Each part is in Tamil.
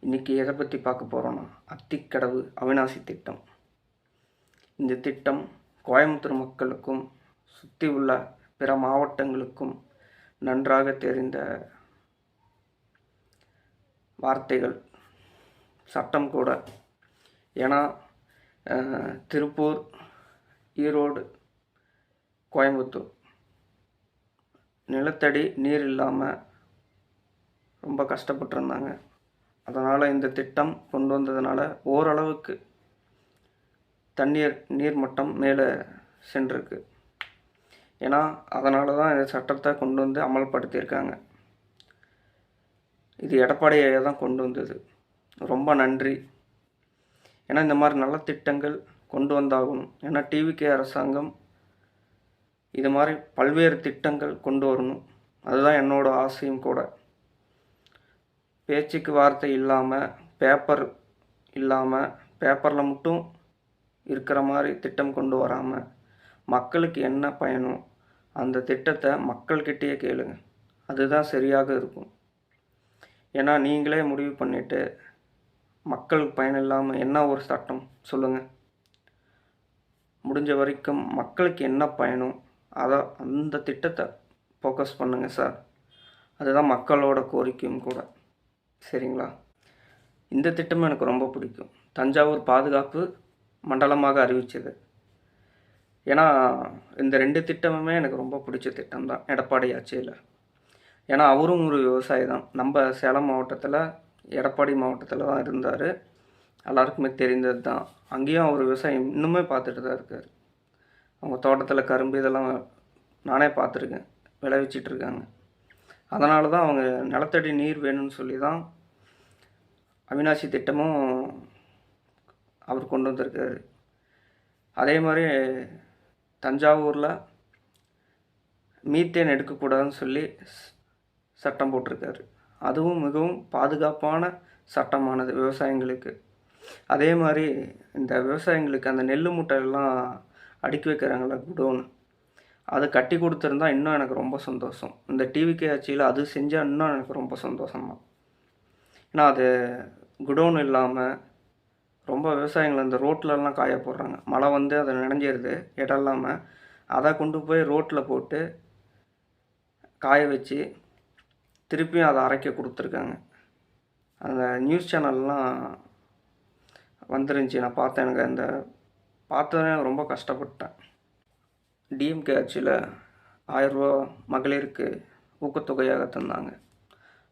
இன்றைக்கி எதை பற்றி பார்க்க போகிறோன்னா, அத்திக்கடவு அவிநாசி திட்டம். இந்த திட்டம் கோயம்புத்தூர் மக்களுக்கும் சுற்றி உள்ள பிற மாவட்டங்களுக்கும் நன்றாக தெரிந்த வார்த்தைகள், சட்டம் கூட. ஏன்னா திருப்பூர், ஈரோடு, கோயம்புத்தூர் நிலத்தடி நீர் இல்லாமல் ரொம்ப கஷ்டப்பட்டுருந்தாங்க. அதனால் இந்த திட்டம் கொண்டு வந்ததுனால ஓரளவுக்கு நீர் மட்டம் மேலே சென்றிருக்கு. ஏன்னா அதனால தான் இந்த சட்டத்தை கொண்டு வந்து அமல்படுத்தியிருக்காங்க. இது எடப்பாடி ஐயா தான் கொண்டு வந்தது. ரொம்ப நன்றி. ஏன்னா இந்த மாதிரி நல்ல திட்டங்கள் கொண்டு வந்தாகணும். ஏன்னா டிவிகே அரசாங்கம் இது மாதிரி பல்வேறு திட்டங்கள் கொண்டு வரணும். அதுதான் என்னோடய ஆசையும் கூட. பேச்சுக்கு வார்த்தை இல்லாமல், பேப்பரில் மட்டும் இருக்கிற மாதிரி திட்டம் கொண்டு வராமல், மக்களுக்கு என்ன பயனோ அந்த திட்டத்தை மக்கள்கிட்டயே கேளுங்க. அதுதான் சரியாக இருக்கும். ஏன்னா நீங்களே முடிவு பண்ணிவிட்டு மக்களுக்கு பயன் இல்லாமல் என்ன ஒரு சட்டம் சொல்லுங்கள். முடிஞ்ச வரைக்கும் மக்களுக்கு என்ன பயனோ அந்த திட்டத்தை ஃபோக்கஸ் பண்ணுங்கள் சார். அதுதான் மக்களோட கோரிக்கையும் கூட. சரிங்களா? இந்த திட்டமும் எனக்கு ரொம்ப பிடிக்கும். தஞ்சாவூர் பாதுகாப்பு மண்டலமாக அறிவித்தது. ஏன்னா இந்த 2 திட்டமுமே எனக்கு ரொம்ப பிடிச்ச திட்டம் தான் எடப்பாடி ஆட்சியில். ஏன்னா அவரும் ஒரு விவசாயி தான். நம்ம சேலம் மாவட்டத்தில், எடப்பாடி மாவட்டத்தில் தான் இருந்தார். எல்லாருக்குமே தெரிந்தது தான். அங்கேயும் அவர் விவசாயம் இன்னுமே பார்த்துட்டு தான் இருக்கார். அவங்க தோட்டத்தில் கரும்பு இதெல்லாம் நானே பார்த்துருக்கேன், விளைவிச்சிட்ருக்காங்க. அதனால தான் அவங்க நிலத்தடி நீர் வேணும்னு சொல்லி தான் அவிநாசி திட்டமும் அவர் கொண்டு வந்திருக்காரு. அதே மாதிரி தஞ்சாவூரில் மீத்தேன் எடுக்கக்கூடாதுன்னு சொல்லி சட்டம் போட்டிருக்காரு. அதுவும் மிகவும் பாதுகாப்பான சட்டமானது விவசாயிங்களுக்கு. அதே மாதிரி இந்த விவசாயிங்களுக்கு அந்த நெல் மூட்டையெல்லாம் அடுக்கி வைக்கிறாங்கள குடோன், அது கட்டி கொடுத்துருந்தா இன்னும் எனக்கு ரொம்ப சந்தோஷம். இந்த டிவிகே ஆட்சியில் அது செஞ்சால் இன்னும் எனக்கு ரொம்ப சந்தோஷம்தான். ஏன்னா அது குடோன் இல்லாமல் ரொம்ப விவசாயிகள் அந்த ரோட்லலாம் காய போடுறாங்க. மழை வந்து அதை நினைஞ்சிருது இடம் இல்லாமல். அதை கொண்டு போய் ரோட்டில் போட்டு காய வச்சு திருப்பியும் அதை அரைக்க கொடுத்துருக்காங்க. அந்த நியூஸ் சேனல்லாம் வந்துருந்துச்சு, நான் பார்த்தேன். எனக்கு அந்த பார்த்தோன்னே ரொம்ப கஷ்டப்பட்டேன். டிஎம்கே ஆட்சியில் 1000 ரூபா மகளிருக்கு ஊக்கத்தொகையாக தந்தாங்க.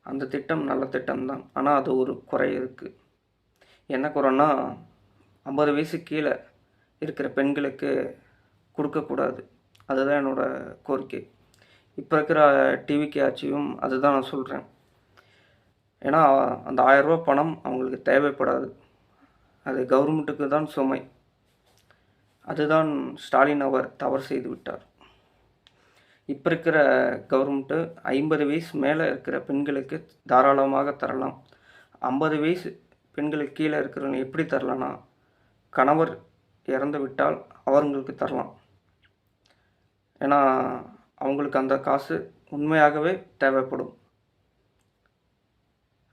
அந்த திட்டம் நல்ல திட்டம்தான். ஆனால் அது ஒரு குறை இருக்குது. என்ன குறைன்னா, 50 வயசு கீழே இருக்கிற பெண்களுக்கு கொடுக்கக்கூடாது. அதுதான் என்னோடய கோரிக்கை. இப்போ இருக்கிற டிவிகே ஆட்சியும் அதுதான் நான் சொல்கிறேன். ஏன்னா அந்த 1000 ரூபா பணம் அவங்களுக்கு தேவைப்படாது. அது கவர்மெண்ட்டுக்கு தான் சுமை. அதுதான் ஸ்டாலின் அவர் தவறு செய்து விட்டார். இப்போ இருக்கிற கவர்மெண்ட்டு 50 வயசு மேலே இருக்கிற பெண்களுக்கு தாராளமாக தரலாம். 50 வயசு பெண்களுக்கு கீழே இருக்கிறவங்க எப்படி தரலான்னா, கணவர் இறந்து விட்டால் அவங்களுக்கு தரலாம். ஏன்னா அவங்களுக்கு அந்த காசு உண்மையாகவே தேவைப்படும்.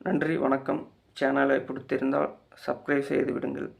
நன்றி, வணக்கம். சேனலை பிடித்திருந்தால் சப்ஸ்கிரைப் செய்து விடுங்கள்.